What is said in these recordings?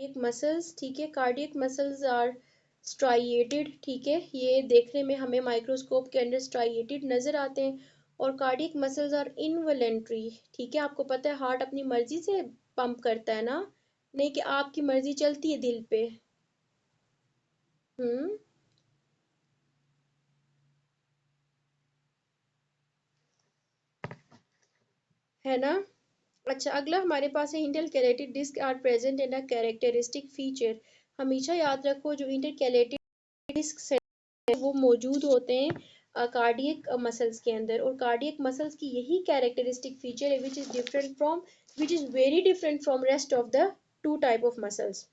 एक मसल्स, ठीक है, कार्डियक मसल्स आर स्ट्राइएटेड, ठीक है, ये देखने में हमें माइक्रोस्कोप के अंदर स्ट्राइएटेड नजर आते हैं। और कार्डियक मसल्स आर इनवॉलेंट्री, ठीक है, आपको पता है हार्ट अपनी मर्जी से पंप करता है ना, नहीं कि आपकी मर्जी चलती है दिल पे। हम्म, है ना। अच्छा, अगला हमारे पास है intercalated disc are present in a characteristic feature. हमेशा याद रखो जो इंटरकैलेटेड डिस्क है वो मौजूद होते हैं कार्डियक मसल्स के अंदर, और कार्डियक मसल्स की यही कैरेक्टरिस्टिक फीचर है which is very different from rest of the two type of muscles.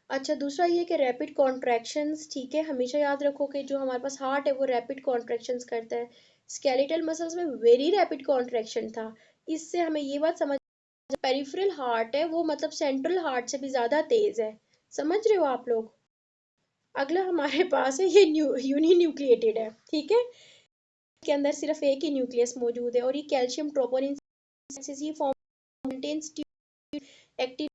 अच्छा, दूसरा ये कि रैपिड कॉन्ट्रैक्शंस, ठीक है, हमेशा याद रखो कि जो हमारे पास हार्ट है वो रैपिड कॉन्ट्रैक्शंस करता है। स्केलेटल मसल्स में वेरी रैपिड कॉन्ट्रैक्शन था। इससे हमें ये बात समझ, पेरिफेरल हार्ट है वो मतलब सेंट्रल हार्ट से भी ज्यादा तेज है। समझ रहे हो आप लोग। अगला हमारे पास है ये यूनी न्यूक्लिएटेड है, ठीक है, के अंदर सिर्फ एक ही न्यूक्लियस मौजूद है, और ये कैल्शियम ट्रोपोनिन से form contains actin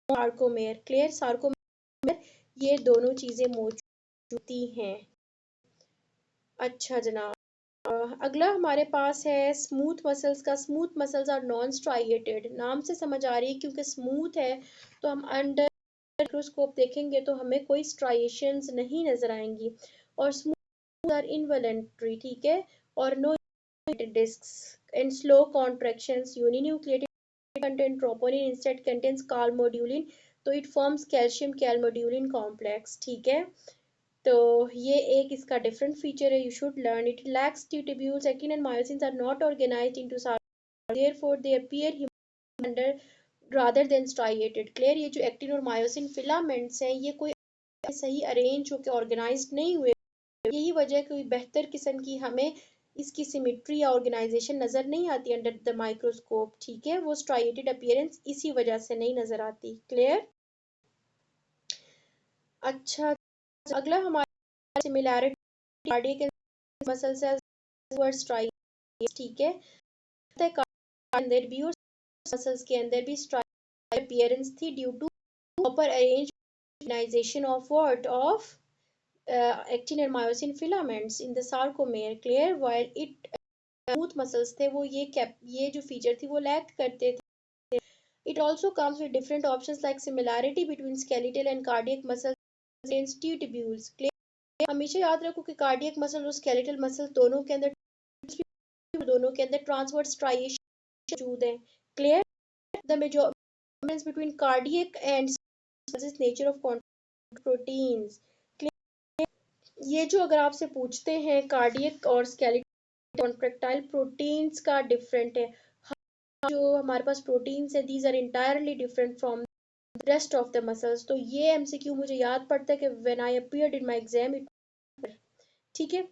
sarcomere, clear, sarcomere, ये दोनों चीजें मौजूद हैं। अच्छा जनाब, अगला हमारे पास है स्मूथ मसल्स का। Smooth muscles are non striated, नाम से समझ आ रही है क्योंकि स्मूथ है, तो हम अंडर माइक्रोस्कोप देखेंगे तो हमें कोई स्ट्राइएशंस नहीं नजर आएंगी। और स्मूथ आर इनवॉलेंट्री, ठीक है, और no discs and slow contractions. Uninucleated contain troponin, instead contains calmodulin, तो it forms calcium calmodulin complex, ठीक है। तो ये एक इसका डिफरेंट फीचर है, you should learn it. Lacks T tubules, actin and myosins are not organized into sarcomere, therefore they appear under rather than striated. Clear, ये जो एक्टिन और मायोसिन फिलामेंट्स हैं ये कोई सही अरेंज होकर ऑर्गेनाइज्ड नहीं हुए, यही वजह कोई बेहतर किस्म की हमें इसकी सिमेट्री या ऑर्गेनाइजेशन नजर नहीं आती अंडर द माइक्रोस्कोप, ठीक है, वो स्ट्राइएटेड अपीयरेंस इसी वजह से नहीं नजर आती। क्लियर। अच्छा, अगला हमारा similarity cardiac muscle cells were striated, ठीक है, अंदर भी और मसल्स के अंदर भी स्ट्राइएटेड अपीयरेंस थी due to proper arrange organisation of what of actin and myosin filaments in the sarcomere, clear, while it smooth muscles थे वो ये जो फीचर थी वो लैक करते थे। it also comes with different options like similarity between skeletal and cardiac muscles and T tubules, clear। हमेशा याद रखो कि कार्डियक मसल और स्केलेटल मसल दोनों के अंदर ट्रांसवर्स स्ट्राइएशन मौजूद है। Clear, the major difference between cardiac and is nature of proteins। ये जो अगर आपसे पूछते हैं कार्डियक और स्केलेटल कॉन्ट्रैक्टाइल प्रोटीन्स का डिफरेंट है, जो हमारे पास प्रोटीन्स है these are entirely different from rest of the muscles. तो ये एमसीक्यू मुझे याद पड़ता है कि when I appeared in my exam, ठीक है,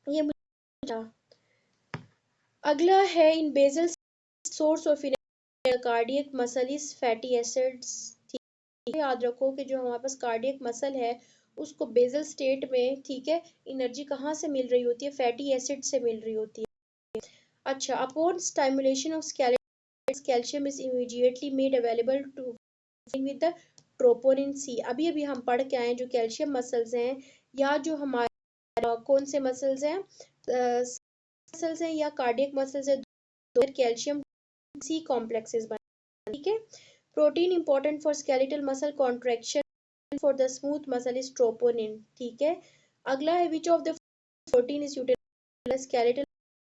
ये मुझे। अगला है in basal source of cardiac muscle is fatty acids, ठीक है, याद रखो कि जो हमारे पास कार्डियक मसल है उसको बेसल स्टेट में, ठीक है, एनर्जी कहाँ से मिल रही होती है, फैटी एसिड से मिल रही होती है। अच्छा, upon stimulation of calcium is immediately made available to with the troponin C. अभी अभी हम पढ़ के आए हैं जो कैल्शियम मसल्स हैं या जो हमारे कौन से मसल्स हैं, मसल्स हैं या कार्डियक मसल्स है, कैल्शियम सी कॉम्प्लेक्सेस बने, ठीक है। Protein important for skeletal muscle contraction for the smooth muscle is troponin, ठीक है। अगला है which of the protein is utilised skeletal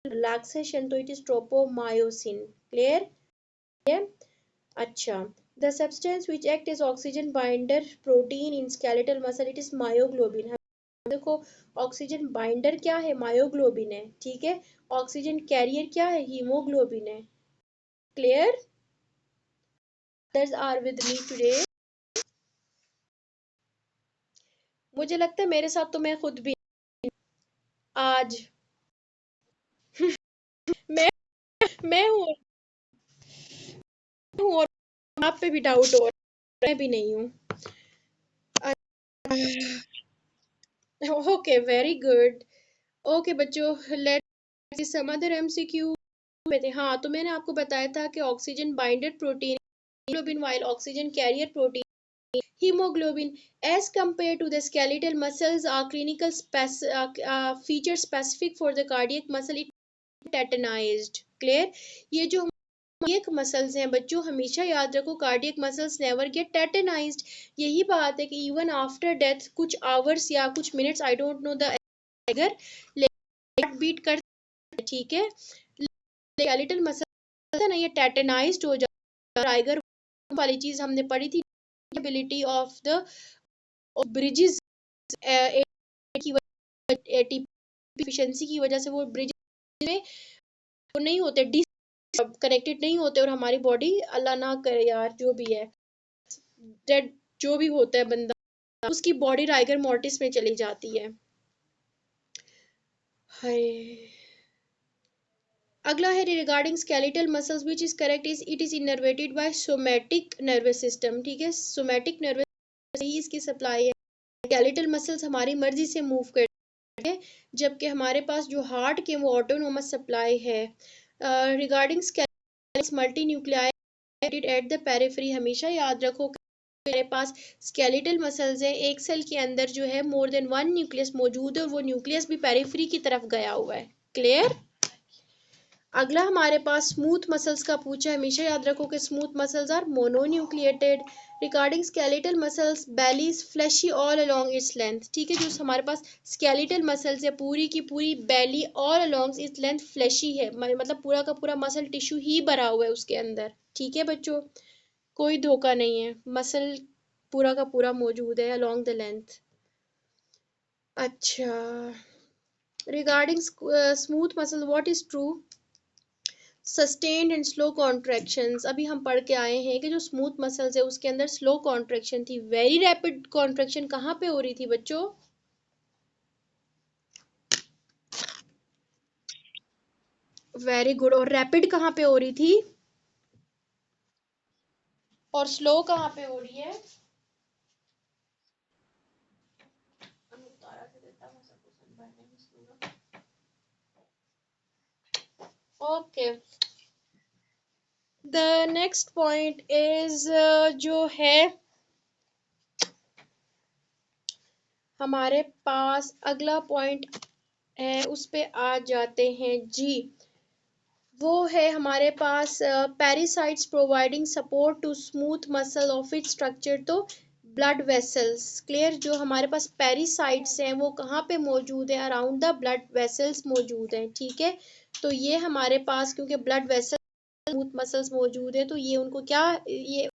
relaxation, तो इट इज ट्रोपोमायोसिन। क्लियर है। अच्छा, the substance which act as oxygen binder protein in skeletal muscle, it is myoglobin. देखो, oxygen binder क्या है, मायोग्लोबिन है, ठीक है, ऑक्सीजन कैरियर क्या है, हीमोग्लोबिन है। Clear, others are with me today। मुझे लगता है मेरे साथ तो मैं खुद भी आज मैं मैं हूँ और आप पे भी डाउट हो रहा है, मैं भी नहीं हूँ। Okay, very good. ओके बच्चों, let's see some other MCQ में थे। हाँ, तो मैंने आपको बताया था कि oxygen binded protein hemoglobin, while oxygen carrier protein hemoglobin. As compared to the skeletal muscles are clinical feature specific for the cardiac muscle, it tetanized. Clear? ये जो कार्डियक मसल्स हैं बच्चों, हमेशा याद रखो कार्डियक मसल्स नेवर गेट टेटेनाइज्ड. यही बात है कि इवन आफ्टर डेथ कुछ आवर्स या कुछ minutes, I don't know the अगर बीट कर, ठीक है, स्केलेटल मसल है ना, ये टेटेनाइज्ड हो जाता है. टाइगर वाली चीज हमने पढ़ी थी, एबिलिटी ऑफ द ब्रिजेस की एफिशिएंसी की वजह से वो ब्रिज में वो नहीं होते, कनेक्टेड नहीं होते, और हमारी बॉडी, अल्लाह ना करे यार, जो भी है डेड जो भी होता है बंदा, उसकी बॉडी राइगर मोर्टिस में चली जाती है. हाय. अगला है regarding skeletal muscles which is correct is it is innervated bye somatic nervous system. ठीक है, सोमैटिक नर्वस ही इसकी सप्लाई है. स्केलेटल मसल्स हमारी मर्जी से मूव करते हैं, जबकि हमारे पास जो हार्ट के वो ऑटोनोमस सप्लाई है. Regarding skeletal multi nuclei at the periphery, हमेशा याद रखो मेरे पास स्केलेटल मसल्स है, एक सेल के अंदर जो है मोर देन वन न्यूक्लियस मौजूद है, और वो न्यूक्लियस भी पेरिफेरी की तरफ गया हुआ है. क्लियर? अगला हमारे पास स्मूथ मसल्स का पूछा है. हमेशा याद रखो कि smooth muscles are mononucleated. Regarding skeletal muscles, belly is fleshy all along its length. ठीक है, जो हमारे पास स्केलेटल मसल्स है पूरी की पूरी belly all along its length fleshy है, मतलब पूरा का पूरा मसल टिश्यू ही भरा हुआ है उसके अंदर. ठीक है बच्चों, कोई धोखा नहीं है, मसल पूरा का पूरा मौजूद है अलोंग द लेंथ. अच्छा, regarding smooth muscle what is true? Sustained and slow contractions. अभी हम पढ़ के आए हैं कि जो स्मूथ मसल्स है उसके अंदर स्लो कॉन्ट्रैक्शन थी. वेरी रैपिड कॉन्ट्रैक्शन कहाँ पे हो रही थी बच्चों? Very good. और रैपिड कहाँ पे हो रही थी? और स्लो कहाँ पे हो रही है? Okay. The next point is जो है हमारे पास अगला पॉइंट है, उस पे आ जाते हैं जी. वो है हमारे पास parasites providing support to smooth muscle of it structure. तो ब्लड वेसल्स. क्लियर? जो हमारे पास पैरासाइट्स हैं वो कहाँ पे मौजूद है? अराउंड द ब्लड वेसल्स मौजूद हैं. ठीक है, तो ये हमारे पास क्योंकि ब्लड वेसल स्मूथ मसल्स मौजूद है, तो ये उनको क्या, ये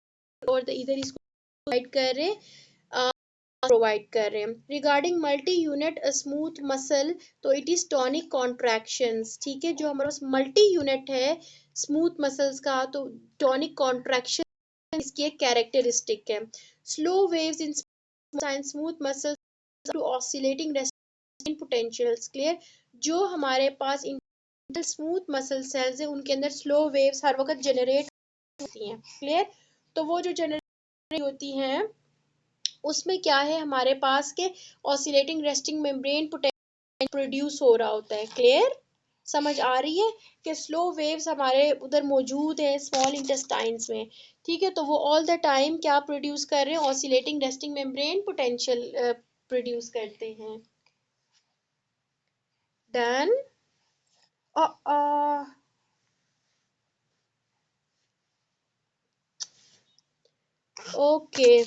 और इधर इसको प्रोवाइड कर रहे हैं, प्रोवाइड कर रहे हैं. Regarding multi unit smooth muscle, तो इट इज टॉनिक कॉन्ट्रैक्शंस. ठीक है, जो हमारा मल्टी यूनिट है स्मूथ मसल्स का, तो टॉनिक कॉन्ट्रैक्शन इसकी एक कैरेक्टरिस्टिक है. Slow waves in smooth muscles to oscillating resting potentials. Clear? जो हमारे पास स्मूथ मसल सेल्स है उनके अंदर स्लो वेव्स हर वक्त जनरेट होती हैं. क्लियर? तो वो जो जनरेट होती हैं उसमें क्या है हमारे पास के oscillating resting membrane potential produce हो रहा होता है. क्लियर? समझ आ रही है कि स्लो वेव्स हमारे उधर मौजूद है स्मॉल इंटेस्टाइन्स में. ठीक है, तो वो ऑल द टाइम क्या प्रोड्यूस कर रहे हैं? Oscillating resting membrane potential produce करते हैं. डन? ओके.